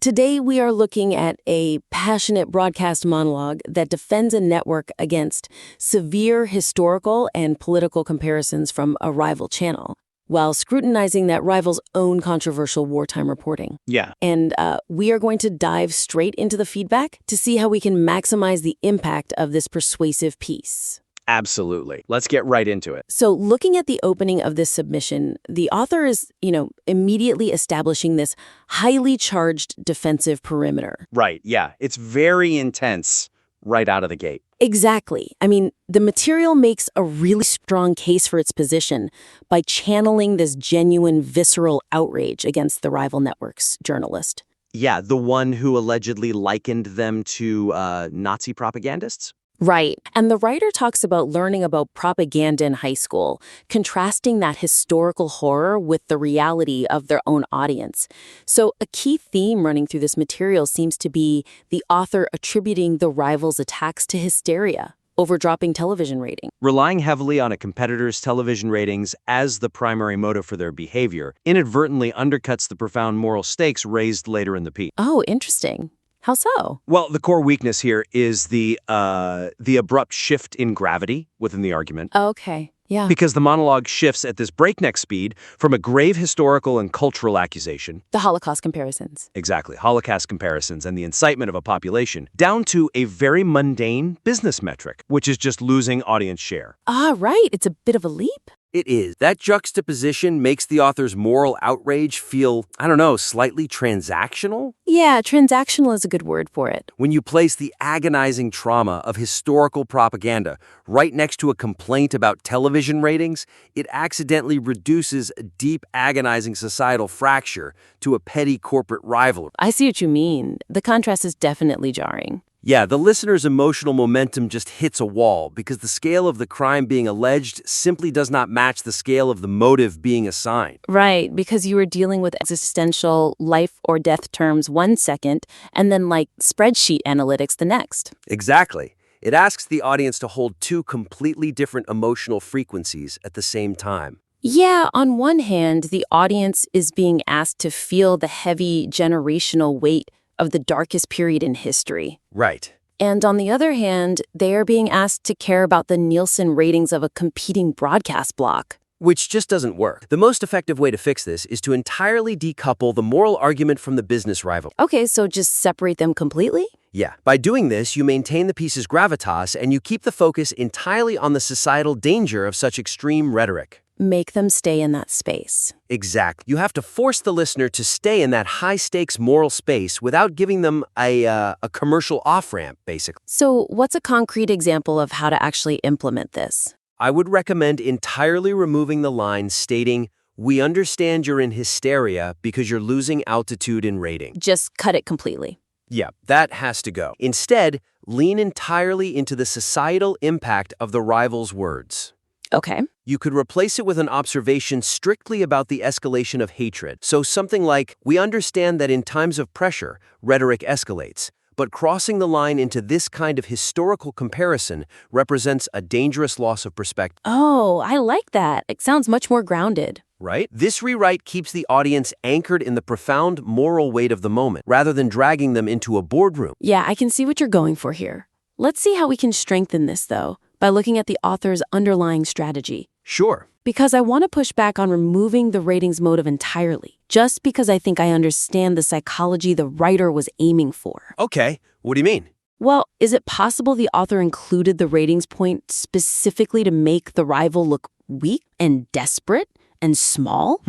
Today we are looking at a passionate broadcast monologue that defends a network against severe historical and political comparisons from a rival channel, while scrutinizing that rival's own controversial wartime reporting. Yeah. And we are going to dive straight into the feedback to see how we can maximize the impact of this persuasive piece. Absolutely. Let's get right into it. So looking at the opening of this submission, the author is, immediately establishing this highly charged defensive perimeter. Right, yeah. It's very intense right out of the gate. Exactly. I mean, the material makes a really strong case for its position by channeling this genuine, visceral outrage against the rival network's journalist. Yeah, the one who allegedly likened them to Nazi propagandists? Right. And the writer talks about learning about propaganda in high school, contrasting that historical horror with the reality of their own audience. So a key theme running through this material seems to be the author attributing the rival's attacks to hysteria over dropping television rating. Relying heavily on a competitor's television ratings as the primary motive for their behavior inadvertently undercuts the profound moral stakes raised later in the piece. Oh, interesting. How so? Well, the core weakness here is the abrupt shift in gravity within the argument. Okay, yeah. Because the monologue shifts at this breakneck speed from a grave historical and cultural accusation. The Holocaust comparisons. Exactly, Holocaust comparisons and the incitement of a population, down to a very mundane business metric, which is just losing audience share. Ah, right. It's a bit of a leap. It is. That juxtaposition makes the author's moral outrage feel, slightly transactional? Yeah, transactional is a good word for it. When you place the agonizing trauma of historical propaganda right next to a complaint about television ratings, it accidentally reduces a deep, agonizing societal fracture to a petty corporate rivalry. I see what you mean. The contrast is definitely jarring. Yeah, the listener's emotional momentum just hits a wall because the scale of the crime being alleged simply does not match the scale of the motive being assigned. Right, because you were dealing with existential life or death terms one second, and then spreadsheet analytics the next. Exactly. It asks the audience to hold two completely different emotional frequencies at the same time. Yeah, on one hand, the audience is being asked to feel the heavy generational weight of the darkest period in history. Right. And on the other hand, they are being asked to care about the Nielsen ratings of a competing broadcast block. Which just doesn't work. The most effective way to fix this is to entirely decouple the moral argument from the business rival. Okay, so just separate them completely? Yeah. By doing this, you maintain the piece's gravitas and you keep the focus entirely on the societal danger of such extreme rhetoric. Make them stay in that space. Exactly. You have to force the listener to stay in that high-stakes moral space without giving them a commercial off-ramp, basically. So what's a concrete example of how to actually implement this? I would recommend entirely removing the line stating, "We understand you're in hysteria because you're losing altitude in rating." Just cut it completely. Yeah, that has to go. Instead, lean entirely into the societal impact of the rival's words. Okay. You could replace it with an observation strictly about the escalation of hatred. So something like, "We understand that in times of pressure, rhetoric escalates, but crossing the line into this kind of historical comparison represents a dangerous loss of perspective." Oh, I like that. It sounds much more grounded. Right? This rewrite keeps the audience anchored in the profound moral weight of the moment, rather than dragging them into a boardroom. Yeah, I can see what you're going for here. Let's see how we can strengthen this, though, by looking at the author's underlying strategy. Sure. Because I want to push back on removing the ratings motive entirely, just because I think I understand the psychology the writer was aiming for. Okay, what do you mean? Well, is it possible the author included the ratings point specifically to make the rival look weak and desperate and small?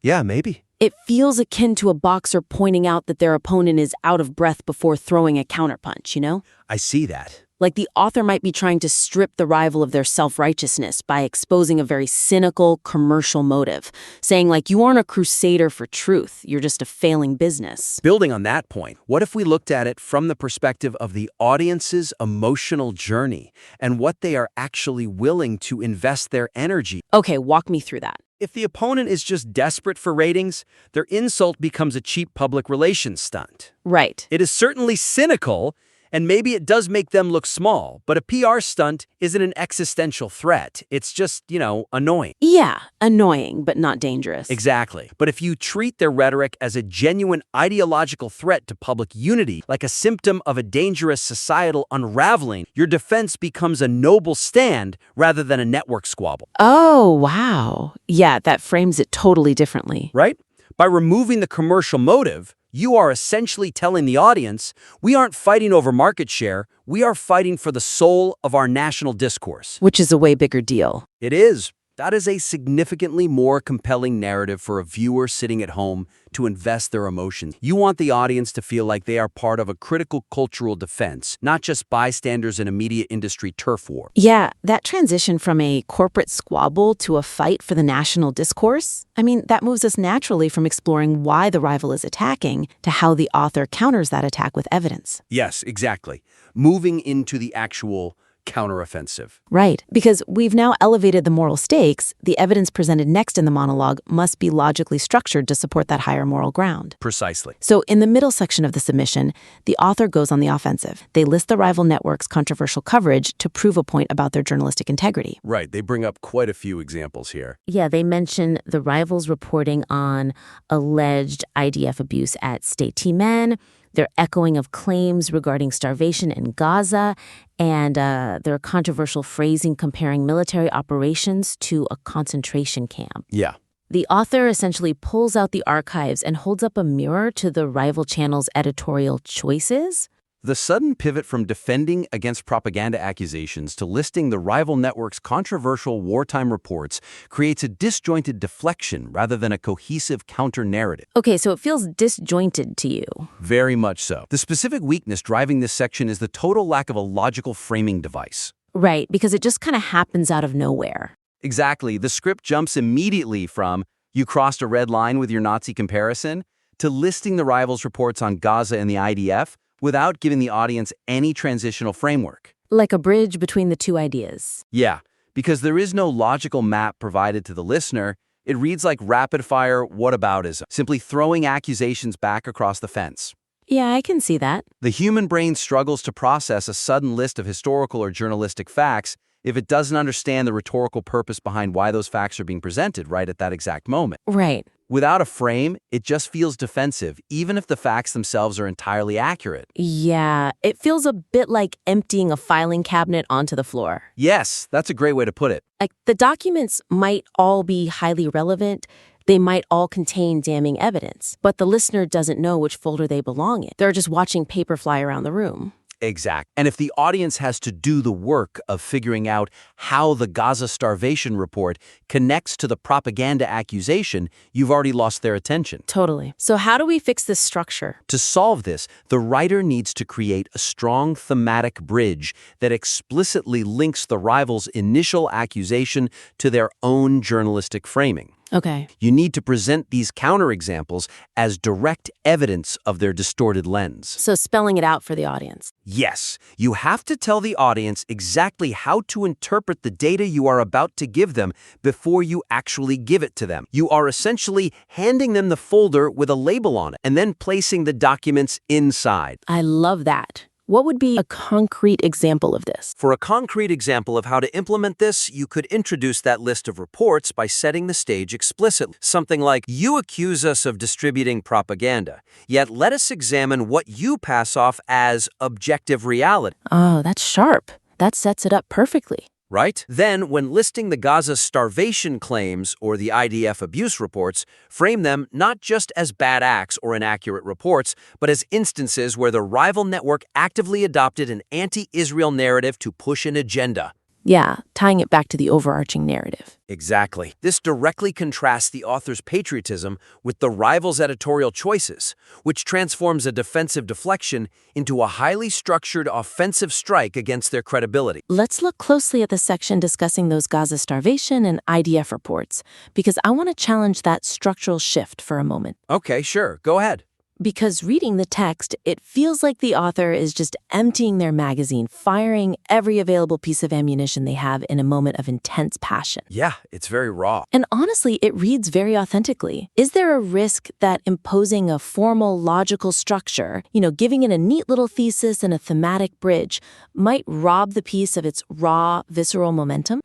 Yeah, maybe. It feels akin to a boxer pointing out that their opponent is out of breath before throwing a counterpunch, I see that. Like the author might be trying to strip the rival of their self-righteousness by exposing a very cynical commercial motive, saying you aren't a crusader for truth, you're just a failing business. Building on that point, what if we looked at it from the perspective of the audience's emotional journey and what they are actually willing to invest their energy? Okay, walk me through that. If the opponent is just desperate for ratings, their insult becomes a cheap public relations stunt. Right. It is certainly cynical, And maybe it does make them look small, but a PR stunt isn't an existential threat. It's just, annoying. Yeah, annoying, but not dangerous. Exactly. But if you treat their rhetoric as a genuine ideological threat to public unity, like a symptom of a dangerous societal unraveling, your defense becomes a noble stand rather than a network squabble. Oh, wow. Yeah, that frames it totally differently. Right? By removing the commercial motive, you are essentially telling the audience, we aren't fighting over market share, we are fighting for the soul of our national discourse. Which is a way bigger deal. It is. That is a significantly more compelling narrative for a viewer sitting at home to invest their emotions. You want the audience to feel like they are part of a critical cultural defense, not just bystanders in a media industry turf war. Yeah, that transition from a corporate squabble to a fight for the national discourse, that moves us naturally from exploring why the rival is attacking to how the author counters that attack with evidence. Yes, exactly. Moving into the actual counteroffensive. Right, because we've now elevated the moral stakes, the evidence presented next in the monologue must be logically structured to support that higher moral ground. Precisely. So in the middle section of the submission, the author goes on the offensive. They list the rival network's controversial coverage to prove a point about their journalistic integrity. Right, they bring up quite a few examples here. Yeah, they mention the rivals reporting on alleged IDF abuse at State T-Men, their echoing of claims regarding starvation in Gaza, and their controversial phrasing comparing military operations to a concentration camp. Yeah. The author essentially pulls out the archives and holds up a mirror to the rival channel's editorial choices. The sudden pivot from defending against propaganda accusations to listing the rival network's controversial wartime reports creates a disjointed deflection rather than a cohesive counter-narrative. Okay, so it feels disjointed to you. Very much so. The specific weakness driving this section is the total lack of a logical framing device. Right, because it just kind of happens out of nowhere. Exactly. The script jumps immediately from, you crossed a red line with your Nazi comparison, to listing the rivals' reports on Gaza and the IDF, without giving the audience any transitional framework. Like a bridge between the two ideas. Yeah, because there is no logical map provided to the listener. It reads like rapid-fire whataboutism, simply throwing accusations back across the fence. Yeah, I can see that. The human brain struggles to process a sudden list of historical or journalistic facts if it doesn't understand the rhetorical purpose behind why those facts are being presented right at that exact moment. Right. Without a frame, it just feels defensive, even if the facts themselves are entirely accurate. Yeah, it feels a bit like emptying a filing cabinet onto the floor. Yes, that's a great way to put it. Like, the documents might all be highly relevant, they might all contain damning evidence, but the listener doesn't know which folder they belong in. They're just watching paper fly around the room. Exact. And if the audience has to do the work of figuring out how the Gaza starvation report connects to the propaganda accusation, you've already lost their attention. Totally. So how do we fix this structure? To solve this, the writer needs to create a strong thematic bridge that explicitly links the rival's initial accusation to their own journalistic framing. Okay. You need to present these counterexamples as direct evidence of their distorted lens. So spelling it out for the audience. Yes, you have to tell the audience exactly how to interpret the data you are about to give them before you actually give it to them. You are essentially handing them the folder with a label on it and then placing the documents inside. I love that. What would be a concrete example of this? For a concrete example of how to implement this, you could introduce that list of reports by setting the stage explicitly. Something like, you accuse us of distributing propaganda, yet let us examine what you pass off as objective reality. Oh, that's sharp. That sets it up perfectly. Right? Then, when listing the Gaza starvation claims or the IDF abuse reports, frame them not just as bad acts or inaccurate reports, but as instances where the rival network actively adopted an anti-Israel narrative to push an agenda. Yeah, tying it back to the overarching narrative. Exactly. This directly contrasts the author's patriotism with the rival's editorial choices, which transforms a defensive deflection into a highly structured offensive strike against their credibility. Let's look closely at the section discussing those Gaza starvation and IDF reports, because I want to challenge that structural shift for a moment. Okay, sure. Go ahead. Because reading the text, it feels like the author is just emptying their magazine, firing every available piece of ammunition they have in a moment of intense passion. Yeah, it's very raw. And honestly, it reads very authentically. Is there a risk that imposing a formal, logical structure, giving it a neat little thesis and a thematic bridge, might rob the piece of its raw, visceral momentum?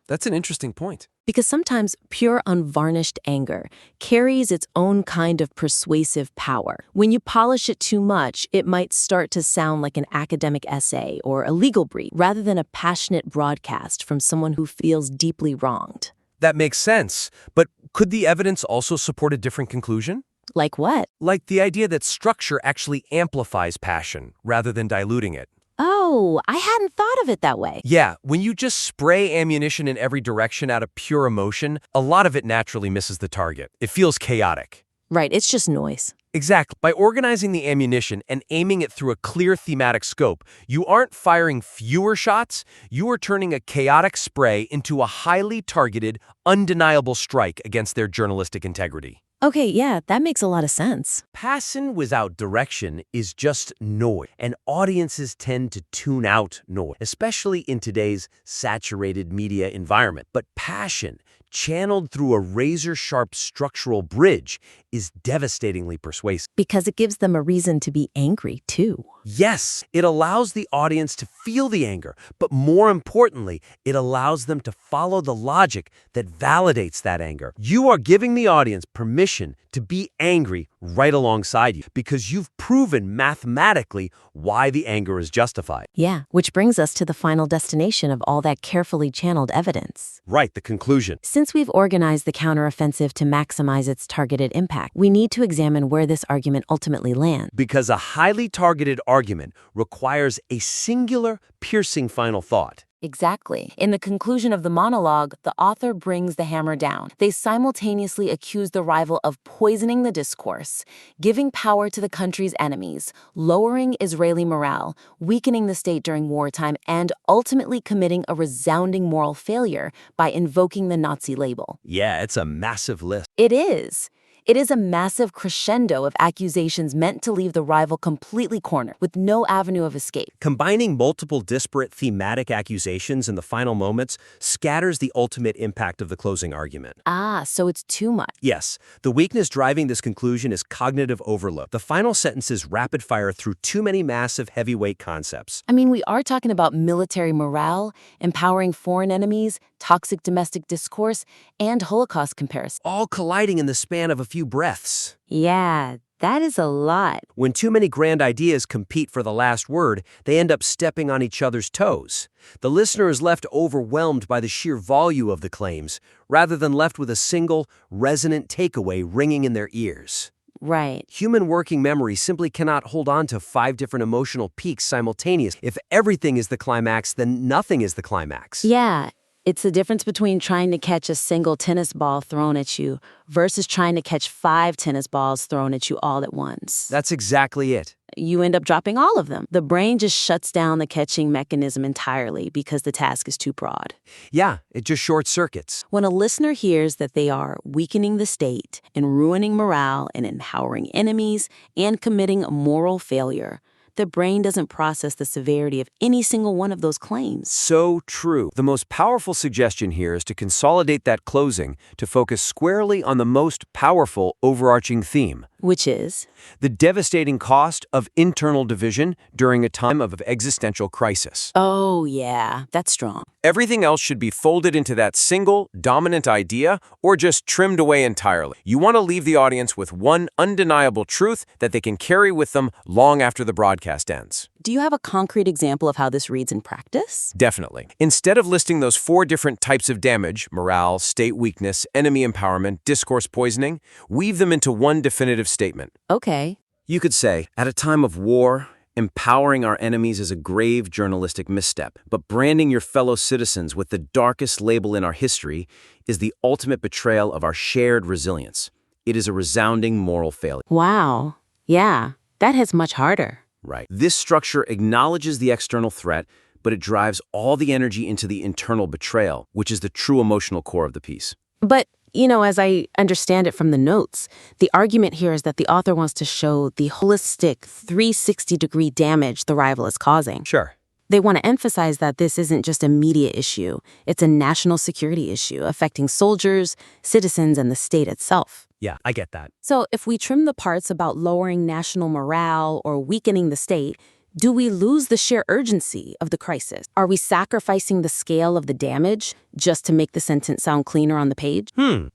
That's an interesting point. Because sometimes pure, unvarnished anger carries its own kind of persuasive power. When you polish it too much, it might start to sound like an academic essay or a legal brief, rather than a passionate broadcast from someone who feels deeply wronged. That makes sense. But could the evidence also support a different conclusion? Like what? Like the idea that structure actually amplifies passion rather than diluting it. Oh, I hadn't thought of it that way. Yeah, when you just spray ammunition in every direction out of pure emotion, a lot of it naturally misses the target. It feels chaotic. Right, it's just noise. Exactly. By organizing the ammunition and aiming it through a clear thematic scope, you aren't firing fewer shots, you are turning a chaotic spray into a highly targeted, undeniable strike against their journalistic integrity. Okay, yeah, that makes a lot of sense. Passion without direction is just noise, and audiences tend to tune out noise, especially in today's saturated media environment. But passion, channeled through a razor-sharp structural bridge, is devastatingly persuasive. Because it gives them a reason to be angry, too. Yes, it allows the audience to feel the anger, but more importantly, it allows them to follow the logic that validates that anger. You are giving the audience permission to be angry right alongside you because you've proven mathematically why the anger is justified. Yeah, which brings us to the final destination of all that carefully channeled evidence. Right, the conclusion. Since we've organized the counteroffensive to maximize its targeted impact, we need to examine where this argument ultimately lands. Because a highly targeted argument requires a singular, piercing final thought. Exactly. In the conclusion of the monologue, the author brings the hammer down. They simultaneously accuse the rival of poisoning the discourse, giving power to the country's enemies, lowering Israeli morale, weakening the state during wartime, and ultimately committing a resounding moral failure by invoking the Nazi label. Yeah, it's a massive list. It is. It is a massive crescendo of accusations meant to leave the rival completely cornered, with no avenue of escape. Combining multiple disparate thematic accusations in the final moments scatters the ultimate impact of the closing argument. Ah, so it's too much. Yes, the weakness driving this conclusion is cognitive overload. The final sentences rapid fire through too many massive heavyweight concepts. I mean, we are talking about military morale, empowering foreign enemies, toxic domestic discourse, and Holocaust comparison. All colliding in the span of a few breaths. Yeah, that is a lot. When too many grand ideas compete for the last word, they end up stepping on each other's toes. The listener is left overwhelmed by the sheer volume of the claims, rather than left with a single, resonant takeaway ringing in their ears. Right. Human working memory simply cannot hold on to 5 different emotional peaks simultaneously. If everything is the climax, then nothing is the climax. Yeah. It's the difference between trying to catch a single tennis ball thrown at you versus trying to catch 5 tennis balls thrown at you all at once. That's exactly it. You end up dropping all of them. The brain just shuts down the catching mechanism entirely because the task is too broad. Yeah, it just short circuits. When a listener hears that they are weakening the state and ruining morale and empowering enemies and committing a moral failure, the brain doesn't process the severity of any single one of those claims. So true. The most powerful suggestion here is to consolidate that closing to focus squarely on the most powerful overarching theme. Which is? The devastating cost of internal division during a time of existential crisis. Oh, yeah, that's strong. Everything else should be folded into that single, dominant idea or just trimmed away entirely. You want to leave the audience with one undeniable truth that they can carry with them long after the broadcast ends. Do you have a concrete example of how this reads in practice? Definitely. Instead of listing those 4 different types of damage, morale, state weakness, enemy empowerment, discourse poisoning, weave them into one definitive statement. Okay. You could say, at a time of war, empowering our enemies is a grave journalistic misstep, but branding your fellow citizens with the darkest label in our history is the ultimate betrayal of our shared resilience. It is a resounding moral failure. Wow. Yeah, that hits much harder. Right. This structure acknowledges the external threat, but it drives all the energy into the internal betrayal, which is the true emotional core of the piece. But As I understand it from the notes, the argument here is that the author wants to show the holistic 360-degree damage the rival is causing. Sure. They want to emphasize that this isn't just a media issue, it's a national security issue affecting soldiers, citizens, and the state itself. Yeah, I get that. So if we trim the parts about lowering national morale or weakening the state, do we lose the sheer urgency of the crisis? Are we sacrificing the scale of the damage just to make the sentence sound cleaner on the page?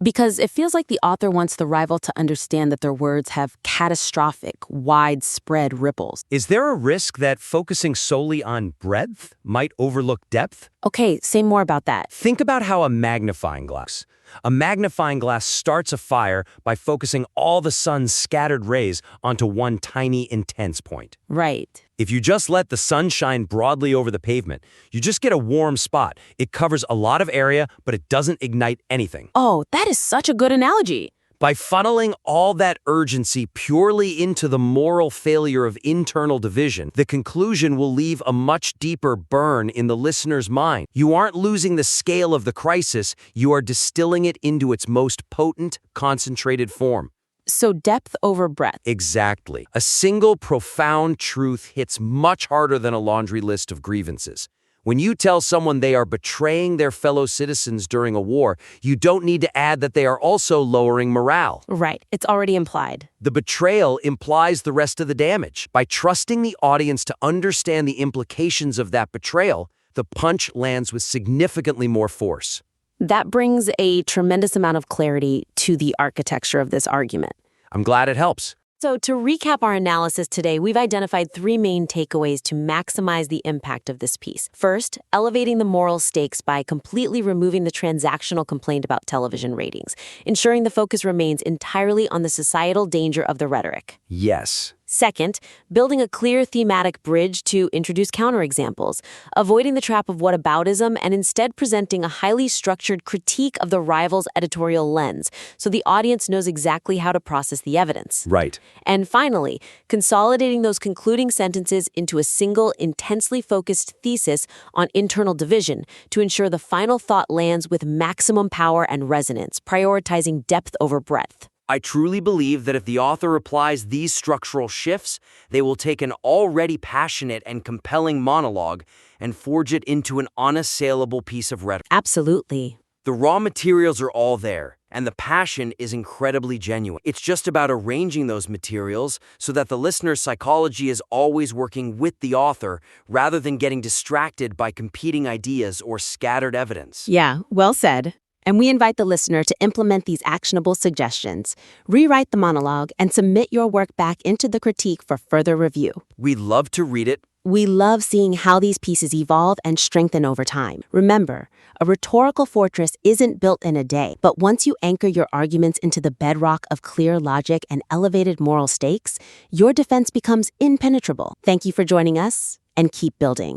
Because it feels like the author wants the rival to understand that their words have catastrophic, widespread ripples. Is there a risk that focusing solely on breadth might overlook depth? Okay, say more about that. Think about how a magnifying glass starts a fire by focusing all the sun's scattered rays onto one tiny, intense point. Right. If you just let the sun shine broadly over the pavement, you just get a warm spot. It covers a lot of area, but it doesn't ignite anything. Oh, that is such a good analogy. By funneling all that urgency purely into the moral failure of internal division, the conclusion will leave a much deeper burn in the listener's mind. You aren't losing the scale of the crisis, you are distilling it into its most potent, concentrated form. So depth over breadth. Exactly. A single profound truth hits much harder than a laundry list of grievances. When you tell someone they are betraying their fellow citizens during a war, you don't need to add that they are also lowering morale. Right. It's already implied. The betrayal implies the rest of the damage. By trusting the audience to understand the implications of that betrayal, the punch lands with significantly more force. That brings a tremendous amount of clarity to the architecture of this argument. I'm glad it helps. So to recap our analysis today, we've identified three main takeaways to maximize the impact of this piece. First, elevating the moral stakes by completely removing the transactional complaint about television ratings, ensuring the focus remains entirely on the societal danger of the rhetoric. Yes. Second, building a clear thematic bridge to introduce counterexamples, avoiding the trap of whataboutism and instead presenting a highly structured critique of the rival's editorial lens so the audience knows exactly how to process the evidence. Right. And finally, consolidating those concluding sentences into a single, intensely focused thesis on internal division to ensure the final thought lands with maximum power and resonance, prioritizing depth over breadth. I truly believe that if the author applies these structural shifts, they will take an already passionate and compelling monologue and forge it into an unassailable piece of rhetoric. Absolutely. The raw materials are all there, and the passion is incredibly genuine. It's just about arranging those materials so that the listener's psychology is always working with the author rather than getting distracted by competing ideas or scattered evidence. Yeah, well said. And we invite the listener to implement these actionable suggestions, rewrite the monologue, and submit your work back into the critique for further review. We'd love to read it. We love seeing how these pieces evolve and strengthen over time. Remember, a rhetorical fortress isn't built in a day, but once you anchor your arguments into the bedrock of clear logic and elevated moral stakes, your defense becomes impenetrable. Thank you for joining us, and keep building.